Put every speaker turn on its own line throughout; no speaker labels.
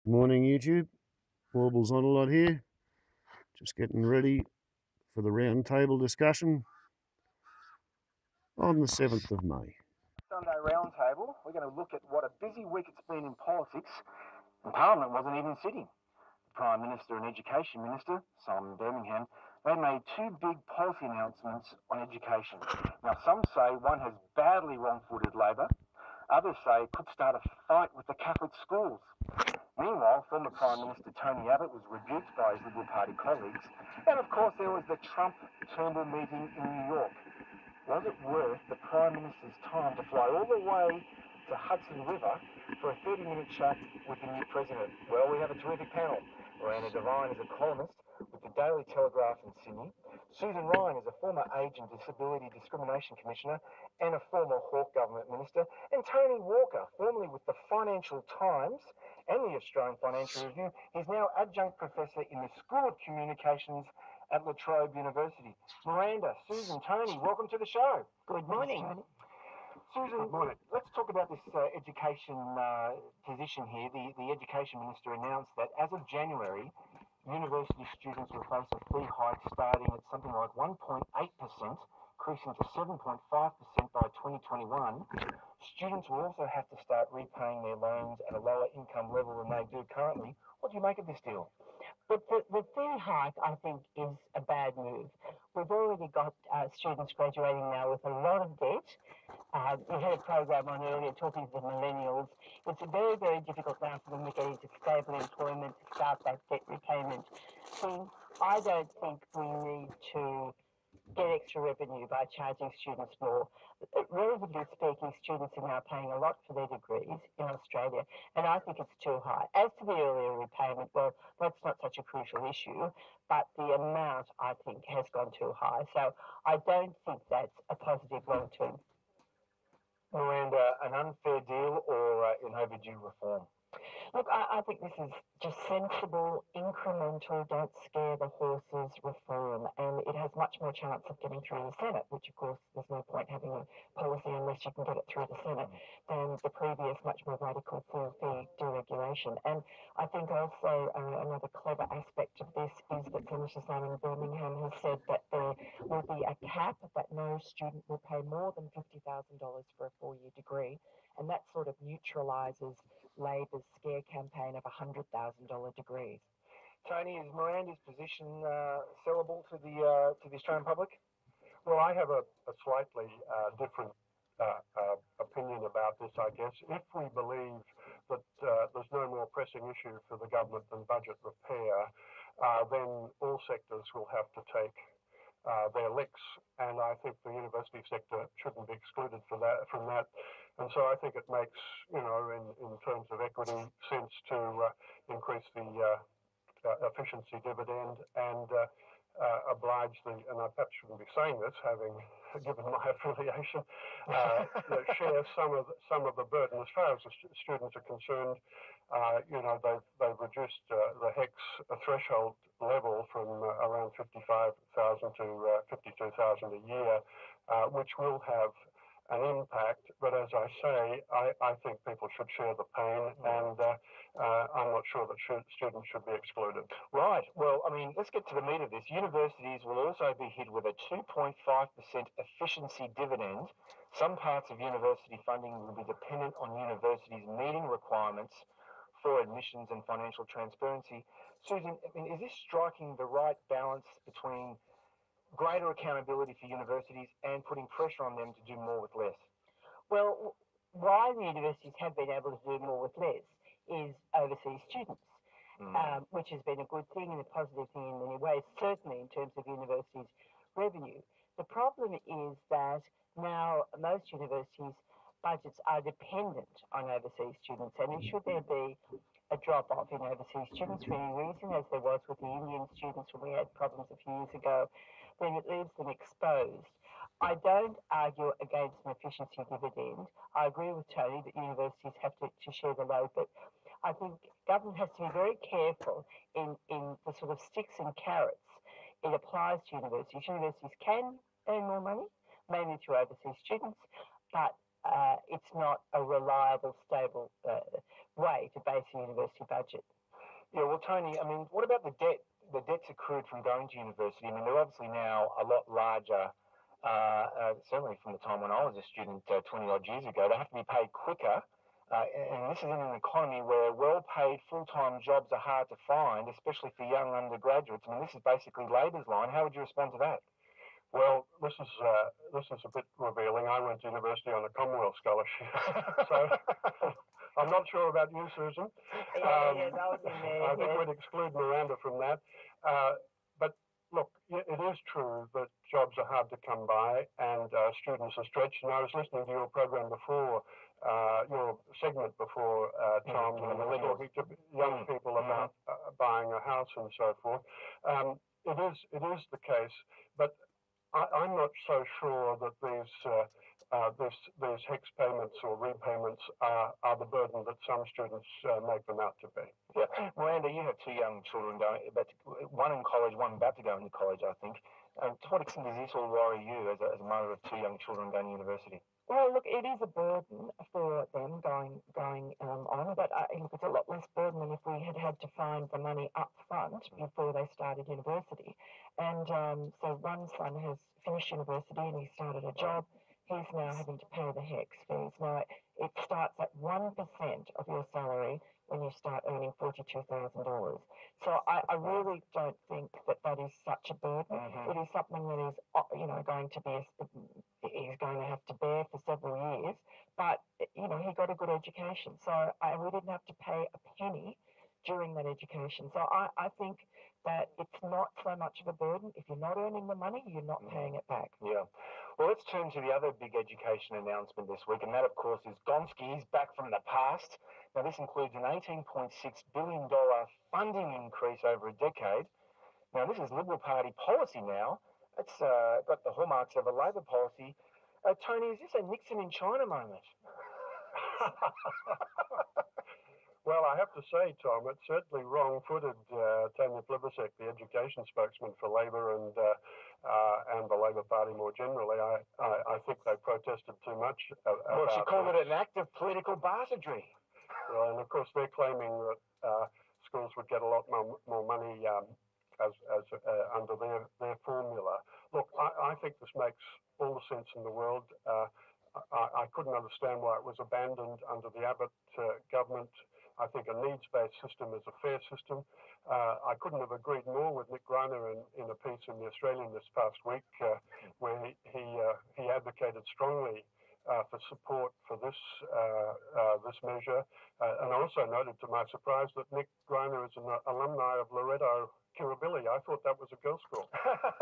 Morning, YouTube. Warbles on a lot here. Just getting ready for the round table discussion on the 7th of May.
Sunday roundtable, we're going to look at what a busy week it's been in politics, and Parliament wasn't even sitting. The Prime Minister and Education Minister, Simon Birmingham, they made two big policy announcements on education. Now, some say one has badly wrong-footed Labor. Others say it could start a fight with the Catholic schools. Meanwhile, former Prime Minister Tony Abbott was rebuked by his Liberal Party colleagues. And of course, there was the Trump-Turnbull meeting in New York. Was it worth the Prime Minister's time to fly all the way to Hudson River for a 30-minute chat with the new president? Well, we have a terrific panel. Miranda Devine is a columnist with the Daily Telegraph in Sydney. Susan Ryan is a former Age and Disability Discrimination Commissioner and a former Hawke Government Minister. And Tony Walker, formerly with the Financial Times and the Australian Financial Review, he's now adjunct professor in the School of Communications at La Trobe University. Miranda, Susan, Tony, welcome to the show.
Good morning.
Susan, let's talk about this education position here. The Education Minister announced that as of January, university students will face a fee hike starting at something like 1.8%, increasing to 7.5% by 2021. Students will also have to start repaying their loans at a lower income level than they do currently. What do you make of this deal?
But the fee hike, I think, is a bad move. We've already got students graduating now with a lot of debt. We had a program on earlier talking to the millennials. It's very, very difficult now for them to get into stable employment, to start that debt repayment thing. I don't think we need to get extra revenue by charging students more. Relatively speaking, students are now paying a lot for their degrees in Australia, and I think it's too high. As to the earlier repayment, well, that's not such a crucial issue, but the amount, I think, has gone too high. So I don't think that's a positive long-term.
Miranda, an unfair deal or an overdue reform?
Look, I think this is just sensible, incremental, don't scare the horses reform, and it has much more chance of getting through the Senate, which of course there's no point having a policy unless you can get it through the Senate, than the previous much more radical full fee deregulation. And I think also another clever aspect of this is that Senator Simon Birmingham has said that there will be a cap that no student will pay more than $50,000 for a four-year degree, and that sort of neutralises Labor's scare campaign of $100,000 degrees.
Tony, is Miranda's position sellable to the Australian public?
Well, I have a slightly different opinion about this, I guess. If we believe that there's no more pressing issue for the government than budget repair, then all sectors will have to take their licks, and I think the university sector shouldn't be excluded from that. And so I think it makes, in terms of equity, sense to increase the efficiency dividend and oblige and I perhaps shouldn't be saying this, having given my affiliation, share some of the burden. As far as the students are concerned, they've reduced the HEX threshold level from around 55,000 to 52,000 a year, which will have an impact, but as I say, I think people should share the pain, and I'm not sure that students should be excluded.
Right. Well, I mean, let's get to the meat of this. Universities will also be hit with a 2.5% efficiency dividend. Some parts of university funding will be dependent on universities meeting requirements for admissions and financial transparency. Susan, I mean, is this striking the right balance between greater accountability for universities and putting pressure on them to do more with less?
Well, why the universities have been able to do more with less is overseas students, which has been a good thing and a positive thing in many ways, certainly in terms of universities' revenue. The problem is that now most universities' budgets are dependent on overseas students, and should there be a drop-off in overseas students for any reason, as there was with the Indian students when we had problems a few years ago, then it leaves them exposed. I don't argue against an efficiency dividend. I agree with Tony that universities have to share the load, but I think government has to be very careful in the sort of sticks and carrots it applies to universities. Universities can earn more money, mainly through overseas students, but it's not a reliable, stable way to base a university budget.
Yeah, well, Tony, I mean, what about the debt? The debts accrued from going to university. I mean, they're obviously now a lot larger. Certainly from the time when I was a student 20 odd years ago, they have to be paid quicker. And this is in an economy where well-paid full-time jobs are hard to find, especially for young undergraduates. I mean, this is basically Labor's line. How would you respond to that?
Well, this is a bit revealing. I went to university on a Commonwealth scholarship, so I'm not sure about you, Susan.
Yeah, that was in there.
I think we'd exclude Miranda from that. But look, it is true that jobs are hard to come by and students are stretched. And I was listening to your program before, your segment before, Tom, and talking to young people about buying a house and so forth. It is the case, but I'm not so sure that these HEX payments or repayments are the burden that some students make them out to be.
Yeah. Miranda, you have two young children one in college, one about to go into college, I think. To what extent does this all worry you as a mother of two young children going to university?
Well, look, it is a burden for them going on, but look, it's a lot less burden than if we had to find the money up front before they started university. And so one son has finished university and he started a job. He's now having to pay the HEX fees. Now, it starts at 1% of your salary when you start earning $42,000. So I really don't think that is such a burden. It is something that is, going to be, he's going to have to bear for several years. But, he got a good education. So we didn't have to pay a penny during that education. So I think that it's not so much of a burden. If you're not earning the money, you're not paying it back.
Yeah. Well, let's turn to the other big education announcement this week, and that, of course, is Gonski's back from the past. Now, this includes an $18.6 billion funding increase over a decade. Now, this is Liberal Party policy now. It's got the hallmarks of a Labor policy. Tony, is this a Nixon in China moment?
Well, I have to say, Tom, it's certainly wrong-footed. Tanya Plibersek, the education spokesman for Labor and the Labor Party more generally, I think they protested too much.
Well, she called it an act of political bastardy.
Well, and of course they're claiming that schools would get a lot more money as under their formula. Look, I think this makes all the sense in the world. I couldn't understand why it was abandoned under the Abbott government. I think a needs-based system is a fair system. I couldn't have agreed more with Nick Greiner in a piece in The Australian this past week where he advocated strongly for support for this measure, and also noted to my surprise that Nick Greiner is an alumni of Loreto Kirribilli. I thought that was a girls' school,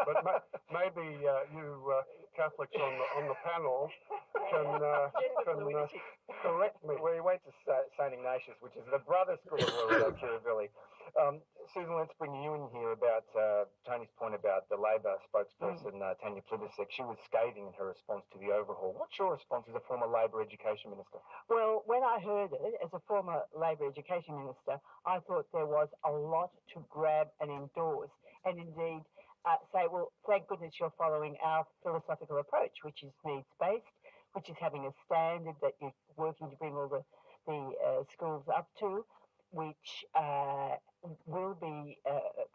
but maybe you Catholics on the panel can correct me.
Well, he went to St Ignatius, which is the brother school of Loreto Kirribilli. Susan, let's bring you in here about Tony's point about the Labor spokesperson, Tanya Plibersek. She was scathing in her response to the overhaul. What's your response as a former Labor Education Minister?
Well, when I heard it, as a former Labor Education Minister, I thought there was a lot to grab and endorse, and indeed say, well, thank goodness you're following our philosophical approach, which is needs-based, which is having a standard that you're working to bring all the schools up to, which will be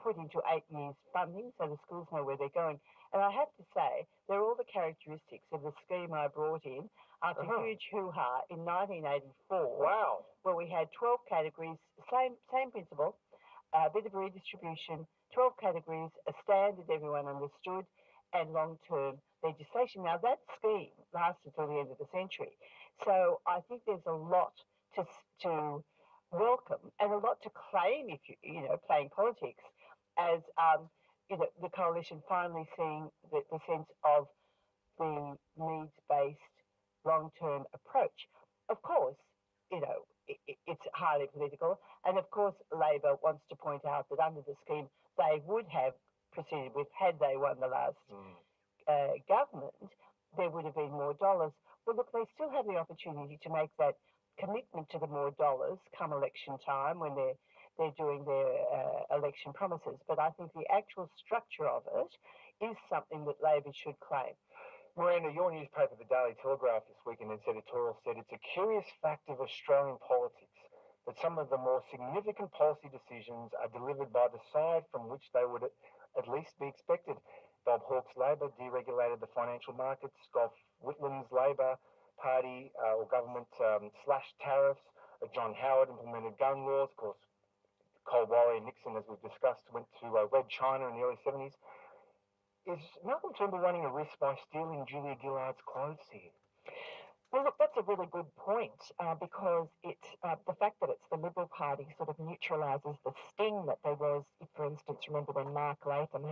put into 8 years funding so the schools know where they're going. And I have to say, they're all the characteristics of the scheme I brought in after huge hoo-ha in 1984.
Wow.
Where we had 12 categories, same principle, a bit of redistribution, 12 categories, a standard everyone understood, and long-term legislation. Now, that scheme lasted till the end of the century. So I think there's a lot to welcome and a lot to claim if playing politics as the coalition finally seeing the sense of the needs-based long-term approach. Of course, it's highly political, and of course Labor wants to point out that under the scheme they would have proceeded with had they won the last government, there would have been more dollars. Well, look, they still have the opportunity to make that commitment to the more dollars come election time when they're doing their election promises. But I think the actual structure of it is something that Labor should claim.
Miranda, your newspaper, The Daily Telegraph, this week in its editorial said it's a curious fact of Australian politics that some of the more significant policy decisions are delivered by the side from which they would at least be expected. Bob Hawke's Labor deregulated the financial markets. Gough Whitlam's Labor Party or government slashed tariffs. John Howard implemented gun laws. Of course, Cold Warrior Nixon, as we've discussed, went to Red China in the early 70s. Is Malcolm Turnbull running a risk by stealing Julia Gillard's clothes here?
Well, look, that's a really good point because the fact that it's the Liberal Party sort of neutralises the sting that there was, if, for instance, remember when Mark Latham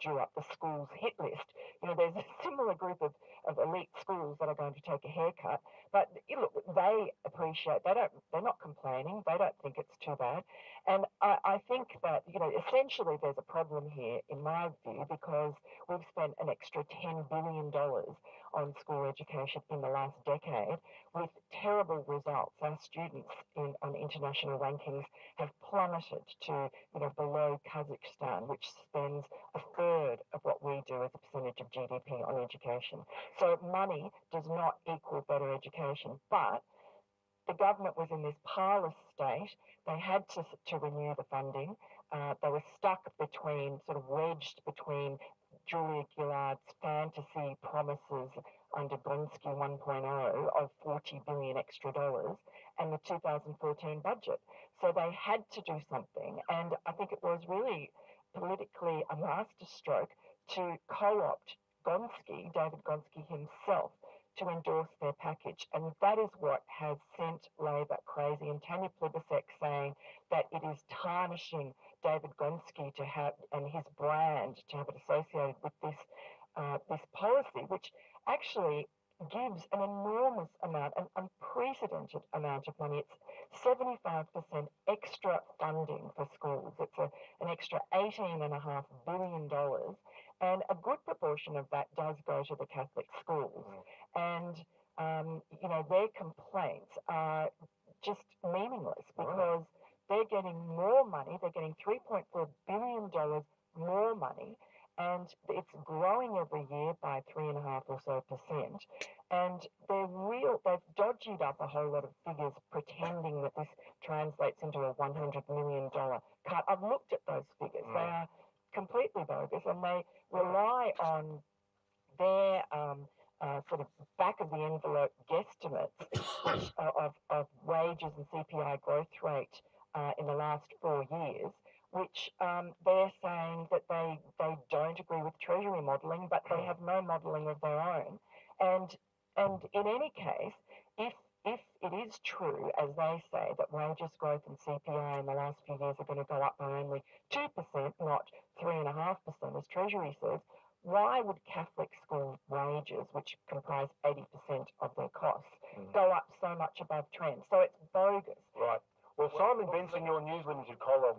drew up the schools hit list. You know, there's a similar group of elite schools that are going to take a haircut, but look, they appreciate, they're not complaining, they don't think it's too bad. And I think that, you know, essentially there's a problem here, in my view, because we've spent an extra $10 billion on school education in the last decade with terrible results. Our students on international rankings have plummeted to, you know, below Kazakhstan, which spends a third of what we do as a percentage of GDP on education. So money does not equal better education, but the government was in this parlous state. They had to renew the funding. They were stuck between, sort of wedged between Julia Gillard's fantasy promises under Gonski 1.0 of $40 billion extra dollars and the 2014 budget. So they had to do something. And I think it was really politically a masterstroke to co-opt Gonski, David Gonski himself, to endorse their package. And that is what has sent Labor crazy. And Tanya Plibersek saying that it is tarnishing David Gonski to have, and his brand, to have it associated with this policy, which actually gives an enormous amount, an unprecedented amount of money. It's 75% extra funding for schools. It's an extra $18.5 billion. And a good proportion of that does go to the Catholic schools. And, you know, their complaints are just meaningless because they're getting more money. They're getting $3.4 billion more money. And it's growing every year by 3.5% or so. And they've dodged up a whole lot of figures pretending that this translates into a $100 million cut. I've looked at those figures. They are completely bogus, and they rely on their sort of back of the envelope guesstimates of wages and CPI growth rate in the last 4 years, which they're saying that they don't agree with Treasury modelling, but they have no modelling of their own. And in any case, if it is true, as they say, that wages growth and CPI in the last few years are going to go up by only 2%, not 3.5%, as Treasury says, why would Catholic school wages, which comprise 80% of their costs, go up so much above trend? So it's bogus.
Right. Well, Simon Benson, your News Limited colleague,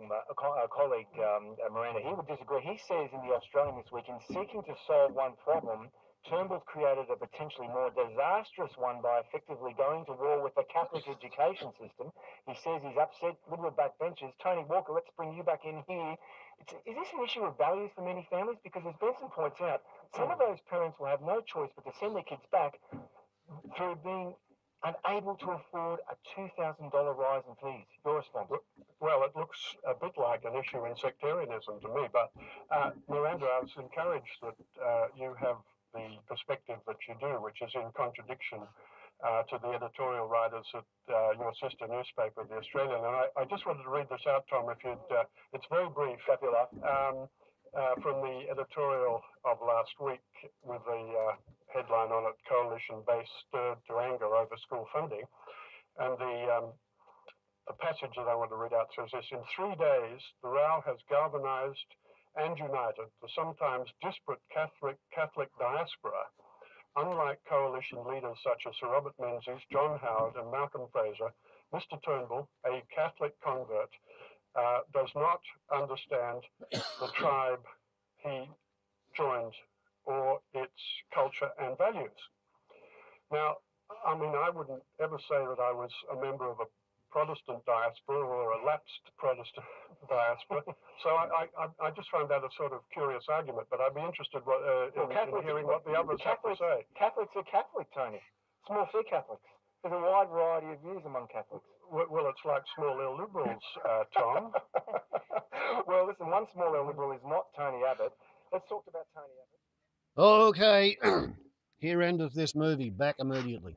Miranda, he would disagree. He says in The Australian this week, in seeking to solve one problem, Turnbull's created a potentially more disastrous one by effectively going to war with the Catholic education system. He says he's upset Liberal backbenchers. Tony Walker, let's bring you back in here. Is this an issue of values for many families? Because as Benson points out, some of those parents will have no choice but to send their kids back through being unable to afford a $2,000 rise in fees. Your response?
Well, it looks a bit like an issue in sectarianism to me, but Miranda, I was encouraged that you have the perspective that you do, which is in contradiction to the editorial writers at your sister newspaper, The Australian. And I just wanted to read this out, Tom, if you'd, it's very brief. From the editorial of last week with the headline on it, Coalition Base Stirred to Anger Over School Funding. And the passage that I want to read out says this: in 3 days, the row has galvanized and united the sometimes disparate Catholic diaspora. Unlike coalition leaders such as Sir Robert Menzies, John Howard and Malcolm Fraser, Mr. Turnbull, a Catholic convert, does not understand the tribe he joined or its culture and values. Now, I mean, I wouldn't ever say that I was a member of a Protestant diaspora or a lapsed Protestant diaspora. So I just find that a sort of curious argument, but I'd be interested in hearing what the others have to say.
Catholics are Catholic, Tony. Small C Catholics. There's a wide variety of views among Catholics.
Well, it's like small L liberals, Tom.
Well, listen, one small L liberal is not Tony Abbott. Let's talk about Tony Abbott.
Okay. Here end of this movie. Back immediately.